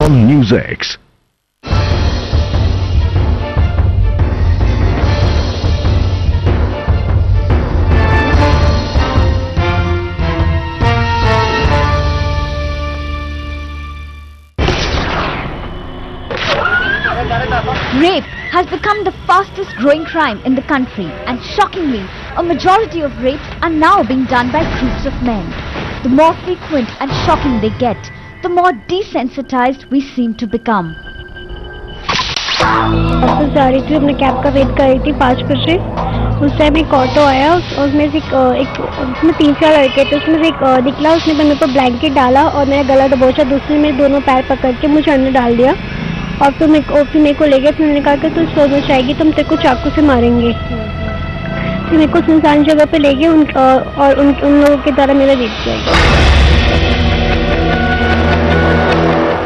on News X. Rape has become the fastest growing crime in the country, and shockingly, a majority of rapes are now being done by groups of men. The more frequent and shocking they get, the more desensitized we seem to become. Office जा रही थी, अपने cab का wait कर रही थी 5 बजे। उस टाइम एक ऑटो आया, उसमें से उसमें 3-4 लड़के थे, उसमें से एक निकला, उसने मेरे पर ब्लैंकेट डाला और मेरा गला दबोचा, दूसरे में दोनों पैर पकड़ के मुझे अंदर डाल दिया और फिर मेरे को ले गए। फिर मैंने कहा कि तू सो मचाएगी तो हम तेरे को चाकू से मारेंगे। फिर मेरे को सुनसान जगह पे ले गए और उन लोगों के द्वारा मेरा रेप किया गया।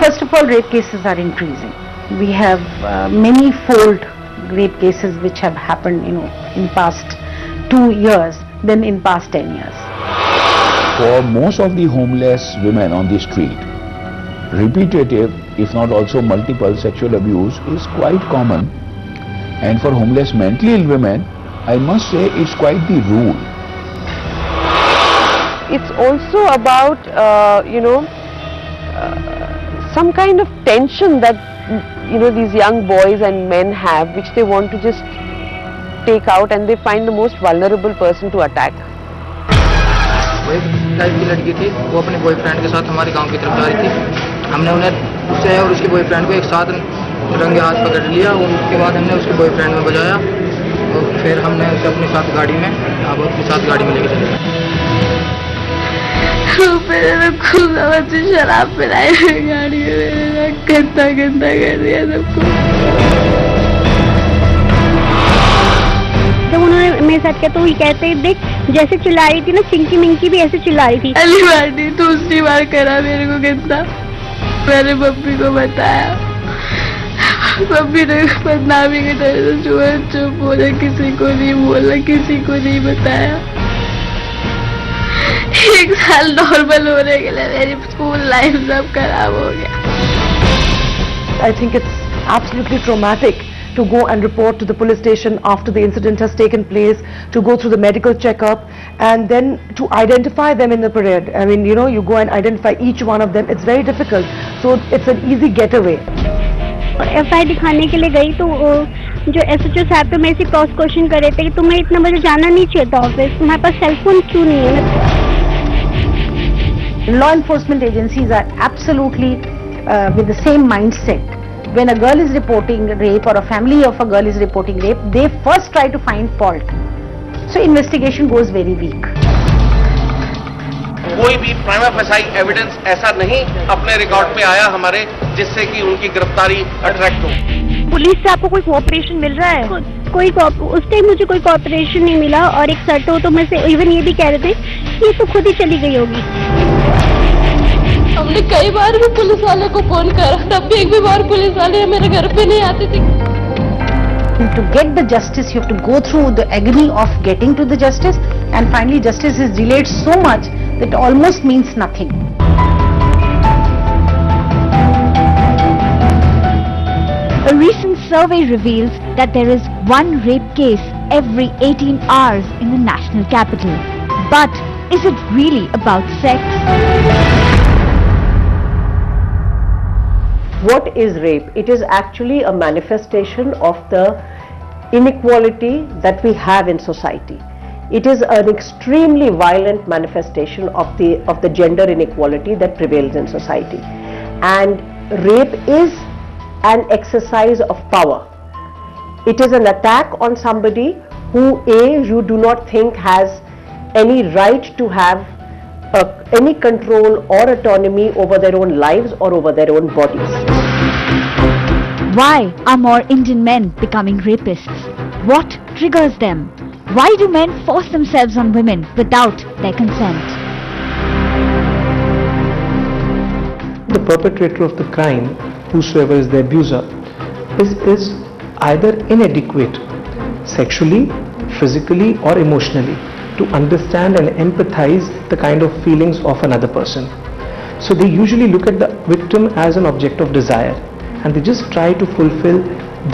First of all, rape cases are increasing. We have many-fold rape cases which have happened, in past 2 years than in past 10 years. For most of the homeless women on the street, repetitive, if not also multiple sexual abuse is quite common, and for homeless mentally ill women, I must say it's quite the rule. It's also about, some kind of tension that, these young boys and men have, which they want to just take out, and they find the most vulnerable person to attack. वो एक type की लड़की थी, वो अपने boyfriend के साथ हमारे गांव की तरफ जा रही थी। हमने उन्हें उससे और उसके बॉयफ्रेंड को एक साथ रंगे हाथ पकड़ लिया और उसके बाद हमने उसके बॉयफ्रेंड में बजाया और फिर हमने उसे अपने साथ गाड़ी में लेके चले गए। शराब पिलाई गाड़ी में, गंदा कर दिया सबको। जब उन्होंने मेरे साथ किया तो वो कहते देख, जैसे चिल्ला रही थी ना, चिंकी मिंकी भी ऐसे चिल्ला रही थी। पहली बार नहीं, दूसरी बार करा मेरे को गंदा। मैंने मम्मी को बताया, मम्मी ने बदनामी के तरह से चुप बोला, किसी को नहीं बोला, किसी को नहीं बताया। 1 साल नॉर्मल होने के लिए मेरी स्कूल लाइफ सब खराब हो गया। I think it's absolutely traumatic to go and report to the police station after the incident has taken place, to go through the medical checkup, and then to identify them in the parade. I mean, you go and identify each one of them. It's very difficult. So it's an easy getaway. FIR दिखाने के लिए गई तो जो SHO साहब पे मेरे से क्रॉस क्वेश्चन कर रहे थे कि तुम्हें इतना बजे जाना नहीं चाहिए था ऑफिस, तुम्हारे पास सेल फोन क्यों नहीं है? Law enforcement agencies are absolutely with the same mindset. When a girl is reporting rape or a family of a girl is reporting rape, they first try to find fault. So investigation goes very weak. कोई भी prima facie evidence ऐसा नहीं अपने record पे आया हमारे, जिससे कि उनकी गिरफ्तारी अट्रैक्ट हो। पुलिस से आपको कोई कोऑपरेशन मिल रहा है? उस टाइम मुझे कोई कोऑपरेशन नहीं मिला, और एक सर तो मैं से इवन ये भी कह रहे थे कि ये तो खुद ही चली गई होगी। हमने कई बार भी पुलिस वाले को फोन करा, तब भी एक भी बार पुलिस वाले मेरे घर पे नहीं आते थे। To get the justice, you have to go through the agony of getting to the justice, and finally justice is delayed so much that it almost means nothing. A recent survey reveals that there is one rape case every 18 hours in the national capital. But is it really about sex? What is rape? It is actually a manifestation of the inequality that we have in society. It is an extremely violent manifestation of the gender inequality that prevails in society. And rape is an exercise of power. It is an attack on somebody who you do not think has any right to have any control or autonomy over their own lives or over their own bodies. Why are more Indian men becoming rapists? What triggers them? Why do men force themselves on women without their consent? The perpetrator of the crime, whosoever is the abuser, is either inadequate sexually, physically or emotionally to understand and empathize the kind of feelings of another person. So they usually look at the victim as an object of desire, and they just try to fulfill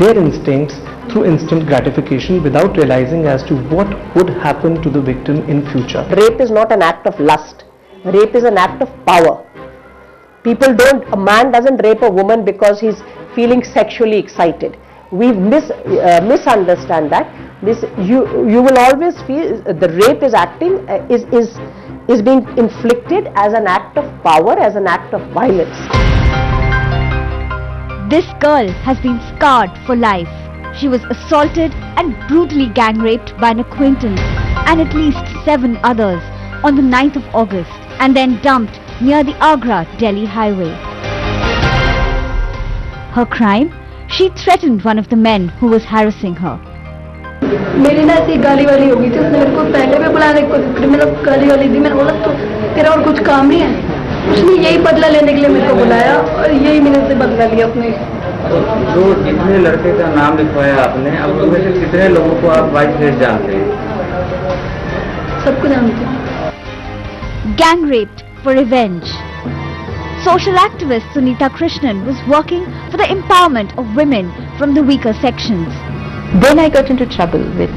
their instincts through instant gratification without realizing as to what would happen to the victim in future. Rape is not an act of lust. Rape is an act of power. A man doesn't rape a woman because he's feeling sexually excited. We misunderstand that. You will always feel the rape is being inflicted as an act of power, as an act of violence. This girl has been scarred for life. She was assaulted and brutally gang raped by an acquaintance and at least 7 others on the 9th of August and then dumped near the Agra-Delhi highway. Her crime? She threatened one of the men who was harassing her. मेरी ना ऐसी गाली वाली हो गई थी, उसने मेरे को पहले भी बुलाने को मतलब गाली वाली दी। मैंने बोला तो तेरा और कुछ काम नहीं है। उसने यही बदला लेने के लिए मेरे को बुलाया और यही मैंने से बदला लिया अपने। जो जितने लड़के का नाम लिखवाया आपने, अब उनमें से कितने लोगों को आप वाइस रेट जानते हैं? सबको जानते हैं। Gang raped for revenge. Social activist Sunita Krishnan was working for the empowerment of women from the weaker sections. Then I got into trouble with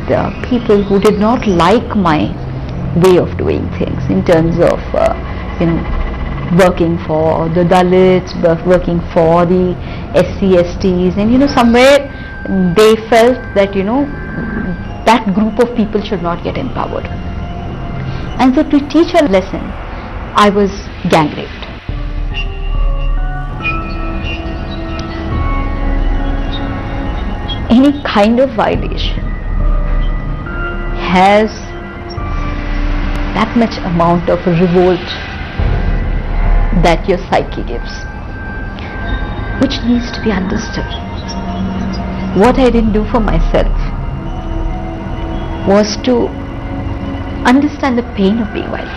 people who did not like my way of doing things in terms of, working for the Dalits, working for the SC, STs, and somewhere they felt that, that group of people should not get empowered. And so to teach a lesson, I was gang raped. Any kind of violation has that much amount of revolt that your psyche gives, which needs to be understood. What I didn't do for myself was to understand the pain of being violent.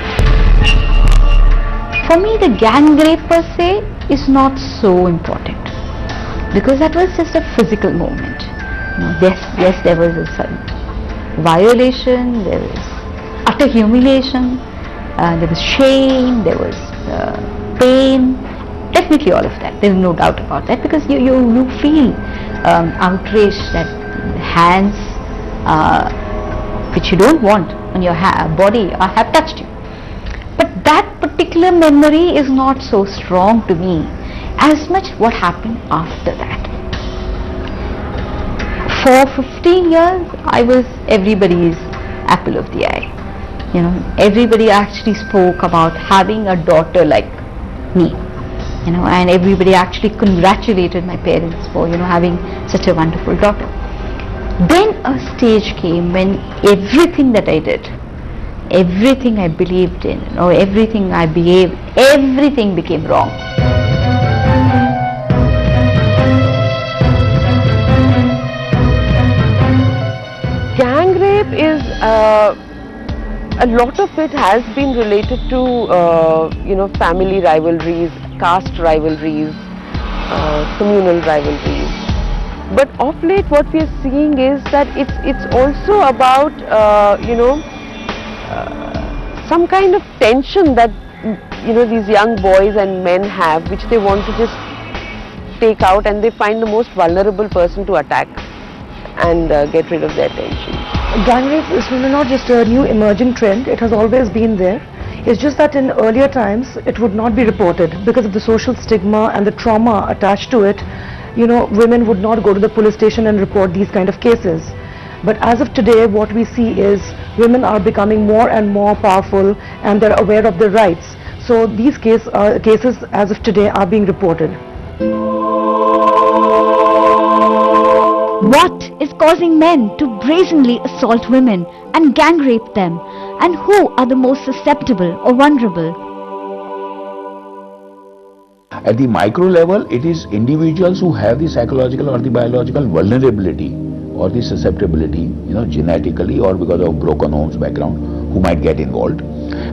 For me, the gang rape per se is not so important, because that was just a physical moment. Yes, there was a violation, there was utter humiliation, there was shame, there was pain, definitely all of that. There is no doubt about that, because you feel outraged that hands which you don't want on your body have touched you. But that particular memory is not so strong to me as much what happened after that. For 15 years, I was everybody's apple of the eye. Everybody actually spoke about having a daughter like me. And everybody actually congratulated my parents for, having such a wonderful daughter. Then a stage came when everything that I did, everything I believed in, or everything I behaved, everything became wrong. Gang rape is, a lot of it has been related to, family rivalries, caste rivalries, communal rivalries. But of late what we are seeing is that it's also about, some kind of tension that, these young boys and men have, which they want to just take out, and they find the most vulnerable person to attack and get rid of their tension. Gang rape is not just a new emerging trend, it has always been there. It's just that in earlier times it would not be reported because of the social stigma and the trauma attached to it. Women would not go to the police station and report these kind of cases. But as of today, what we see is women are becoming more and more powerful and they're aware of their rights. So these cases as of today are being reported. What is causing men to brazenly assault women and gang rape them? And who are the most susceptible or vulnerable? At the micro level, it is individuals who have the psychological or the biological vulnerability or the susceptibility, genetically or because of broken homes background, who might get involved.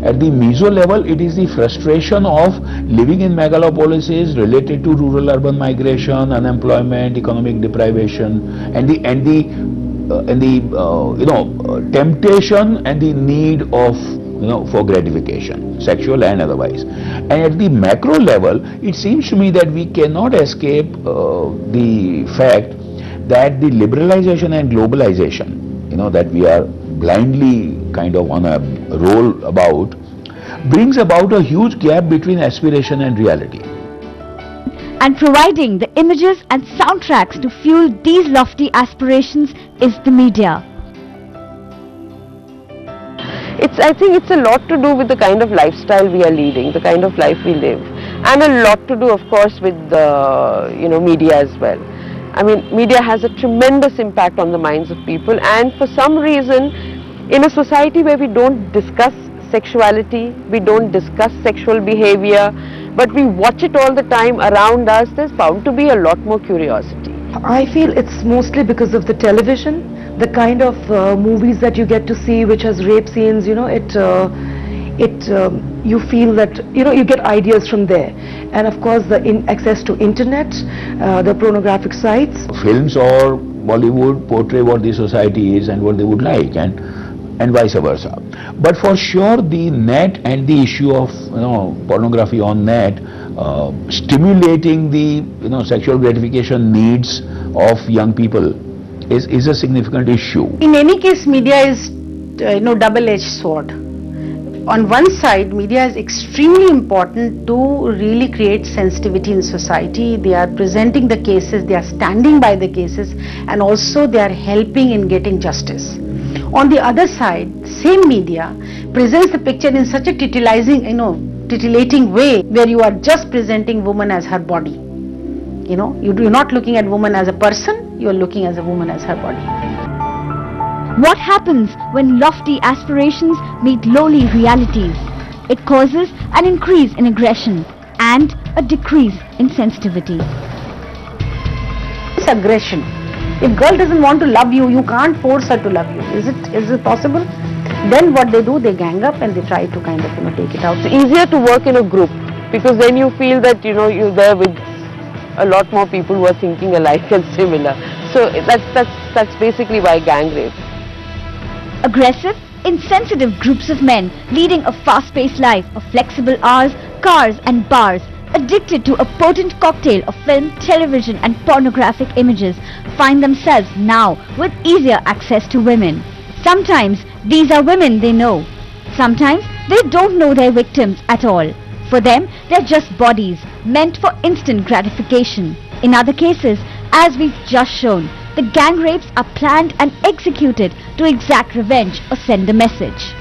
At the meso level, it is the frustration of living in megalopolises related to rural-urban migration, unemployment, economic deprivation, and the temptation and the need of for gratification, sexual and otherwise. And at the macro level, it seems to me that we cannot escape the fact that the liberalization and globalization, that we are blindly kind of on a roll about, brings about a huge gap between aspiration and reality. And providing the images and soundtracks to fuel these lofty aspirations is the media. I think it's a lot to do with the kind of lifestyle we are leading, the kind of life we live, and a lot to do, of course, with the media as well. I mean, media has a tremendous impact on the minds of people, and for some reason, in a society where we don't discuss sexuality, we don't discuss sexual behavior, but we watch it all the time around us, there's bound to be a lot more curiosity. I feel it's mostly because of the television, the kind of movies that you get to see which has rape scenes, you feel that, you get ideas from there. And of course the access to internet, the pornographic sites. Films or Bollywood portray what the society is and what they would like, and vice versa. But for sure the net and the issue of pornography on net stimulating the sexual gratification needs of young people is a significant issue. In any case, media is double-edged sword. On one side, media is extremely important to really create sensitivity in society. They are presenting the cases, they are standing by the cases, and also they are helping in getting justice. On the other side, same media presents the picture in such a titillating way, where you are just presenting woman as her body. You're not looking at woman as a person, you are looking as a woman as her body. What happens when lofty aspirations meet lowly realities? It causes an increase in aggression and a decrease in sensitivity. It's aggression. If girl doesn't want to love you, you can't force her to love you. Is it possible? Then what they do, they gang up and they try to kind of take it out. It's easier to work in a group, because then you feel that you're there with a lot more people who are thinking alike and similar. So that's basically why gang rape. Aggressive, insensitive groups of men leading a fast-paced life of flexible hours, cars and bars, addicted to a potent cocktail of film, television and pornographic images, find themselves now with easier access to women. Sometimes these are women they know. Sometimes they don't know their victims at all. For them, they're just bodies meant for instant gratification. In other cases, as we've just shown, the gang rapes are planned and executed to exact revenge or send a message.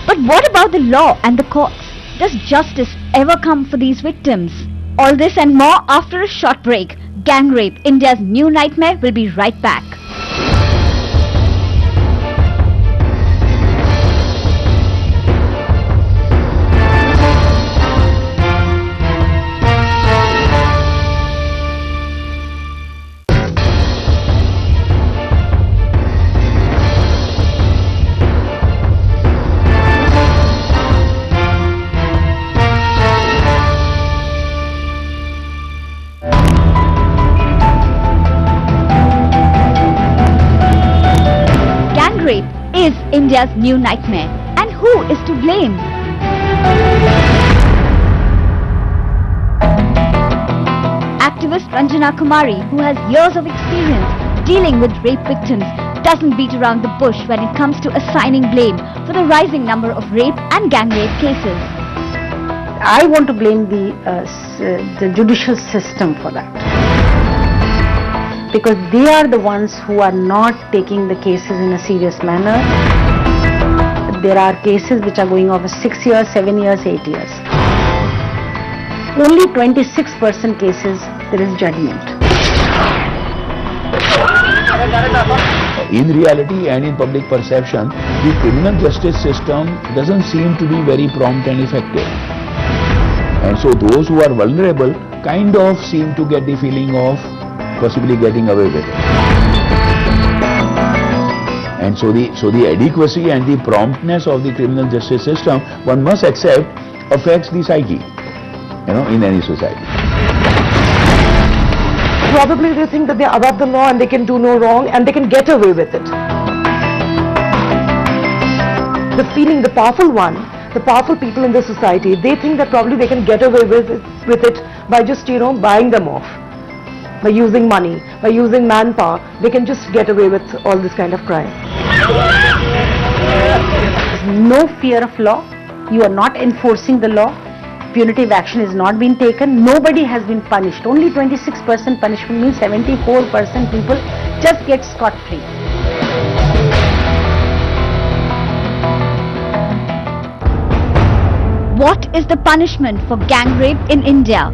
But what about the law and the courts? Does justice ever come for these victims? All this and more after a short break. Gang rape, India's new nightmare, will be right back. Rape is India's new nightmare, and who is to blame? Activist Ranjana Kumari, who has years of experience dealing with rape victims, doesn't beat around the bush when it comes to assigning blame for the rising number of rape and gang rape cases. I want to blame the judicial system for that, because they are the ones who are not taking the cases in a serious manner. There are cases which are going over 6 years, 7 years, 8 years. Only 26% cases there is judgment. In reality and in public perception, the criminal justice system doesn't seem to be very prompt and effective. And so those who are vulnerable kind of seem to get the feeling of possibly getting away with it. And so the adequacy and the promptness of the criminal justice system, one must accept, affects the psyche, in any society. Probably they think that they are above the law and they can do no wrong and they can get away with it. the feeling, the powerful one, the powerful people in the society, they think that probably they can get away with it by just, buying them off. By using money, by using manpower, they can just get away with all this kind of crime. No fear of law. You are not enforcing the law. Punitive action is not being taken. Nobody has been punished. Only 26% punishment means 74% people just get scot-free. What is the punishment for gang rape in India?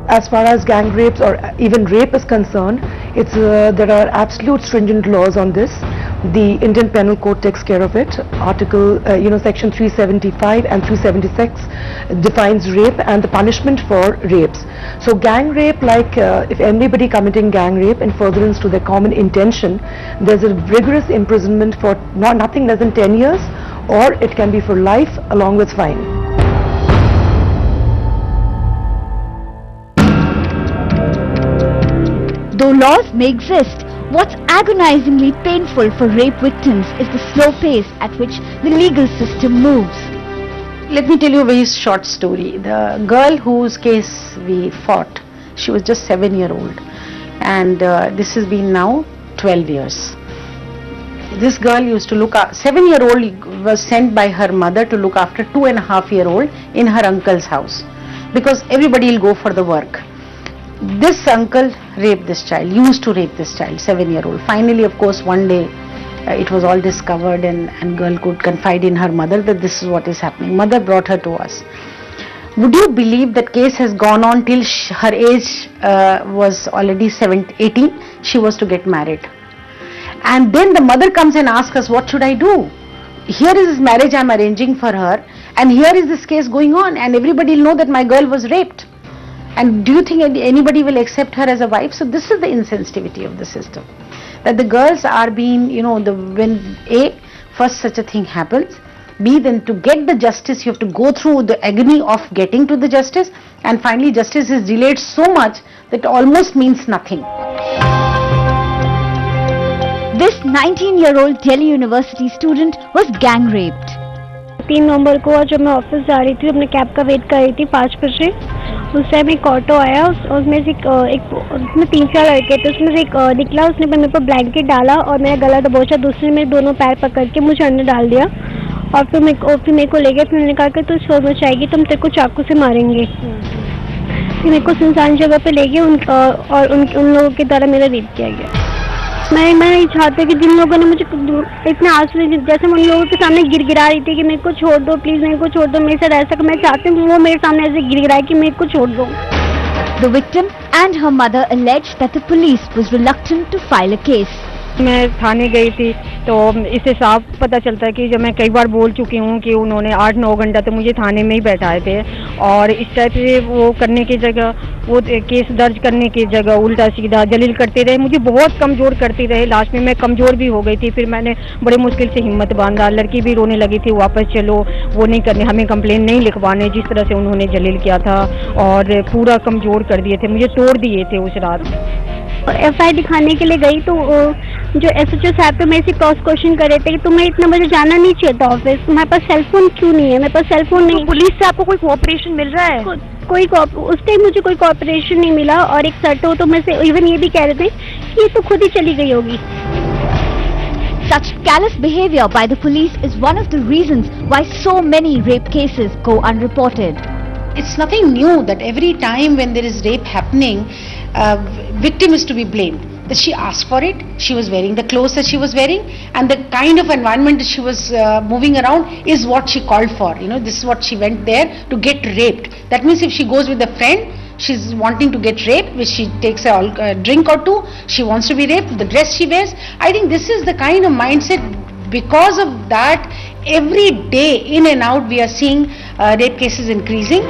As far as gang rapes or even rape is concerned, there are absolute stringent laws on this. The Indian Penal Code takes care of it. Article, section 375 and 376 defines rape and the punishment for rapes. So gang rape, like if anybody committing gang rape in furtherance to their common intention, there's a rigorous imprisonment for nothing less than 10 years, or it can be for life along with fine. Though laws may exist, what's agonizingly painful for rape victims is the slow pace at which the legal system moves. Let me tell you a very short story. The girl whose case we fought, she was just 7-year-old, and this has been now 12 years. This girl used to look after, 7-year-old was sent by her mother to look after 2.5-year-old in her uncle's house, because everybody will go for the work. This uncle raped this child, used to rape this child, 7-year-old. Finally, of course, one day it was all discovered, and girl could confide in her mother that this is what is happening. Mother brought her to us. Would you believe that case has gone on till her age was already 18, she was to get married. And then the mother comes and asks us, what should I do? Here is this marriage I am arranging for her, and here is this case going on, and everybody will know that my girl was raped. And do you think anybody will accept her as a wife? So this is the insensitivity of the system. That the girls are being, when A, first such a thing happens, B, then to get the justice you have to go through the agony of getting to the justice, and finally justice is delayed so much that it almost means nothing. This 19-year-old Delhi University student was gang raped. 3 नवंबर को जब मैं office जा रही थी, अपने cab का wait कर रही थी 5 बजे, उस टाइम एक ऑटो आया, उसमें से उसमें 3-4 लड़के थे, उसमें से एक निकला, उसने मेरे पर ब्लैंकेट डाला और मेरा गला दबोचा, दूसरे में दोनों पैर पकड़ के मुझे अंदर डाल दिया और फिर मेरे को ले गया। फिर मैंने कहा कि तू शोर मचाएगी तो हम तेरे को चाकू से मारेंगे। फिर मेरे को सुनसान जगह पे ले गए और उन लोगों के द्वारा मेरा रेप किया गया। मैं ये चाहती कि जिन लोगों ने मुझे इतने आंसू, जैसे मैं उन लोगों के सामने गिड़गिड़ा रही थी कि मेरे को छोड़ दो प्लीज, मेरे को छोड़ दो, मेरे साथ ऐसा, मैं चाहती हूँ वो मेरे सामने ऐसे गिड़गिड़ाए कि मेरे को छोड़ दो। The victim and her mother alleged that the police was reluctant to file a case. मैं थाने गई थी तो इससे साफ पता चलता है कि जब मैं कई बार बोल चुकी हूँ कि उन्होंने 8-9 घंटा तो मुझे थाने में ही बैठाए थे, और इस टाइप से वो करने की जगह, वो केस दर्ज करने की जगह उल्टा सीधा जलील करते रहे, मुझे बहुत कमज़ोर करते रहे। लास्ट में मैं कमज़ोर भी हो गई थी। फिर मैंने बड़े मुश्किल से हिम्मत बांधा, लड़की भी रोने लगी थी, वापस चलो, वो नहीं करने, हमें कंप्लेन नहीं लिखवाने, जिस तरह से उन्होंने जलील किया था और पूरा कमज़ोर कर दिए थे, मुझे तोड़ दिए थे उस रात। FIR दिखाने के लिए गई तो जो SHO साहब पे मेरे से क्रॉस क्वेश्चन कर रहे थे कि तुम्हें इतना बजे जाना नहीं चाहिए था ऑफिस, तुम्हारे पास सेलफोन क्यों नहीं है? मेरे पास सेलफोन नहीं। पुलिस से आपको कोई कोऑपरेशन मिल रहा है? उस टाइम मुझे कोई कोऑपरेशन नहीं मिला, और एक सर तो मेरे से इवन ये भी कह रहे थे कि ये तो खुद ही चली गई होगी। Such callous behavior by the police is one of the reasons why so many rape cases go unreported. It's nothing new that every time when there is rape happening, victim is to be blamed. That she asked for it, she was wearing the clothes that she was wearing, and the kind of environment that she was moving around is what she called for. This is what she went there to get raped. That means if she goes with a friend, she's wanting to get raped, which she takes a drink or two, she wants to be raped, the dress she wears. I think this is the kind of mindset. Because of that, every day in and out we are seeing rape cases increasing.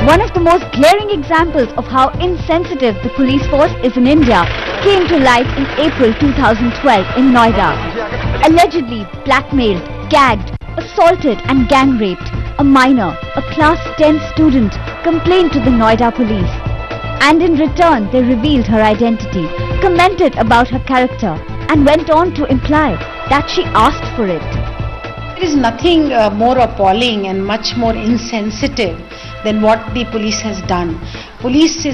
One of the most glaring examples of how insensitive the police force is in India came to light in April 2012 in Noida. Allegedly blackmailed, gagged, assaulted and gang raped, a minor, a class 10 student, complained to the Noida police. And in return they revealed her identity, commented about her character and went on to imply that she asked for it. There is nothing more appalling and much more insensitive than what the police has done. Police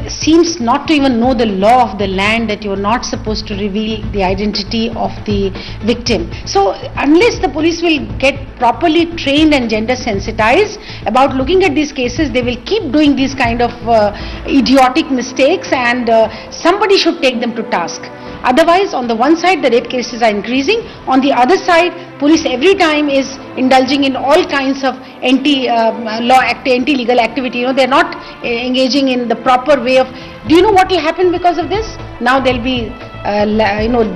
seems not to even know the law of the land, that you are not supposed to reveal the identity of the victim. So unless the police will get properly trained and gender sensitized about looking at these cases, they will keep doing these kind of idiotic mistakes, and somebody should take them to task. Otherwise, on the one side the rape cases are increasing, on the other side police every time is indulging in all kinds of anti-legal activity. You know, they are not engaging in the proper way of. Do you know what will happen because of this? Now there will be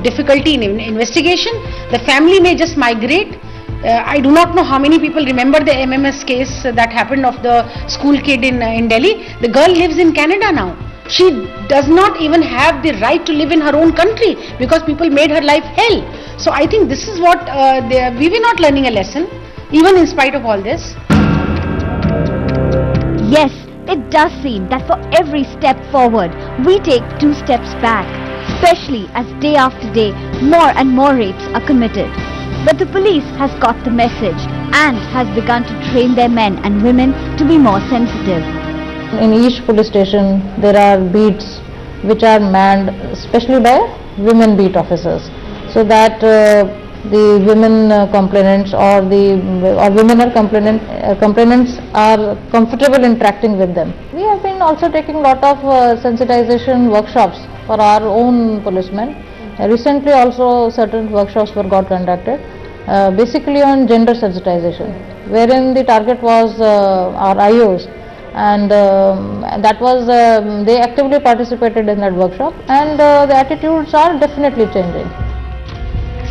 difficulty in investigation. The family may just migrate. I do not know how many people remember the MMS case that happened of the school kid in Delhi. The girl lives in Canada now. She does not even have the right to live in her own country because people made her life hell. So I think this is what we were not learning a lesson, even in spite of all this. Yes, it does seem that for every step forward, we take 2 steps back, especially as day after day, more and more rapes are committed. But the police has got the message and has begun to train their men and women to be more sensitive. In each police station there are beats which are manned especially by women beat officers, so that the women complainants or women are complainants are comfortable interacting with them. We have been also taking a lot of sensitization workshops for our own policemen. Recently also certain workshops got conducted basically on gender sensitization, wherein the target was our IOs. And that was they actively participated in that workshop, and the attitudes are definitely changing.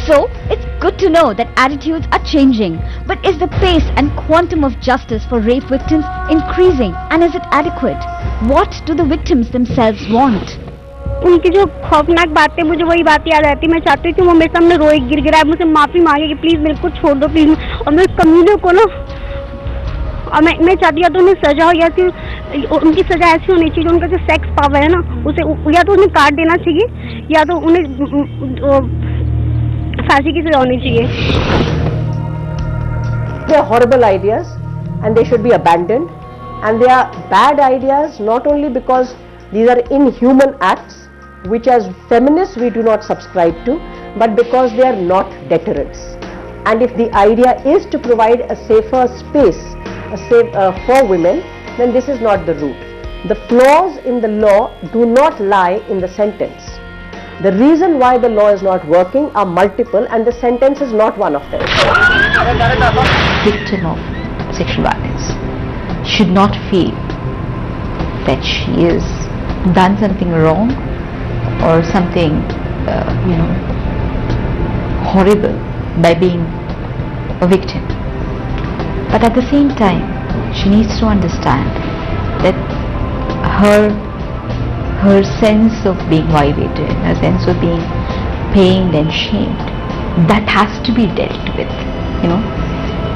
So it's good to know that attitudes are changing, but is the pace and quantum of justice for rape victims increasing, and is it adequate? What do the victims themselves want? उनकी जो खौफनाक बातें, मुझे वही बात याद आती है। मैं चाहती हूँ कि वो मेरे सामने रोए गिड़गिड़ाए, मुझसे माफी मांगे कि प्लीज मेरे को छोड़ दो प्लीज, और मेरे कमीनों को ना, और मैं चाहती हूँ तो उन्हें सजा हो, या उनकी सजा ऐसी होनी चाहिए, उनका जो सेक्स पावर है ना उसे या तो उन्हें काट देना चाहिए, या तो उन्हें फांसी की सजा होनी चाहिए। They are horrible ideas and they should be abandoned, and they are bad ideas not only because these are inhuman acts which as feminists we do not subscribe to, but because they are not deterrents. And if the idea is to provide a safer space for women, then this is not the route. The flaws in the law do not lie in the sentence. The reason why the law is not working are multiple, and the sentence is not one of them. Victim of sexual violence should not feel that she is done something wrong or something horrible by being a victim. But at the same time, she needs to understand that her sense of being violated, her sense of being pained and shamed, that has to be dealt with.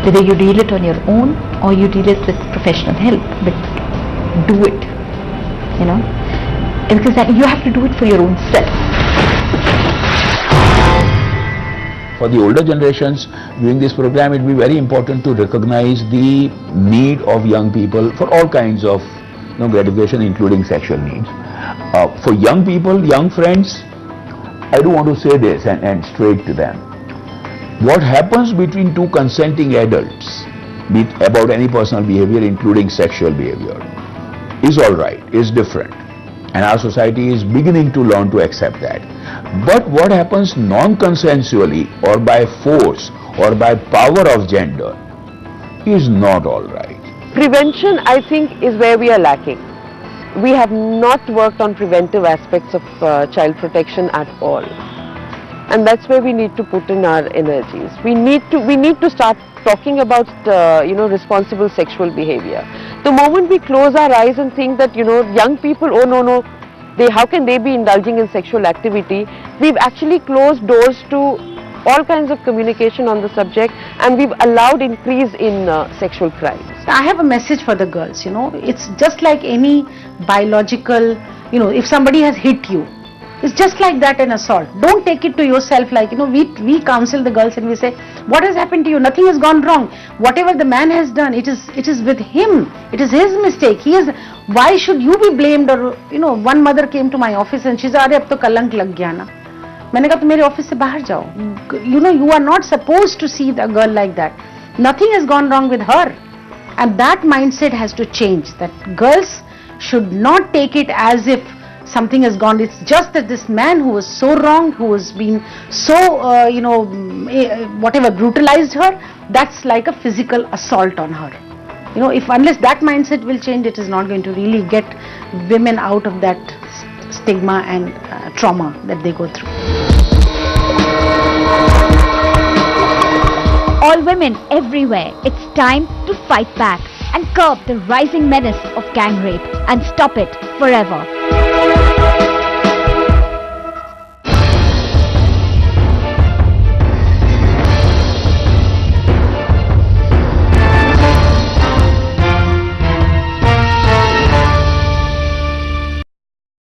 Whether you deal it on your own or you deal it with professional help, but do it. Because you have to do it for your own self. For the older generations, during this program, it will be very important to recognize the need of young people for all kinds of gratification, including sexual needs. For young people, young friends, I do want to say this and straight to them. What happens between two consenting adults, be it about any personal behavior, including sexual behavior, is all right, is different. And our society is beginning to learn to accept that. But what happens non-consensually or by force or by power of gender is not all right. Prevention, I think, is where we are lacking. We have not worked on preventive aspects of child protection at all. And that's where we need to put in our energies. We need to start talking about responsible sexual behavior. The moment we close our eyes and think that young people, oh no, how can they be indulging in sexual activity, we've actually closed doors to all kinds of communication on the subject, and we've allowed increase in sexual crimes. I have a message for the girls. It's just like any biological, if somebody has hit you, It's just like that an assault. Don't take it to yourself like, we counsel the girls and we say, what has happened to you? Nothing has gone wrong. Whatever the man has done, it is with him. It is his mistake. Why should you be blamed? Or, one mother came to my office and she said, "Arey, ab to kalank lag gaya na." मैंने कहा तो मेरे office से बाहर जाओ. You are not supposed to see a girl like that. Nothing has gone wrong with her. And that mindset has to change. That girls should not take it as if something has gone. It's just that this man who was so wrong, who was being so, whatever, brutalized her, that's like a physical assault on her. Unless that mindset will change, it is not going to really get women out of that stigma and trauma that they go through. All women everywhere, it's time to fight back and curb the rising menace of gang rape and stop it forever.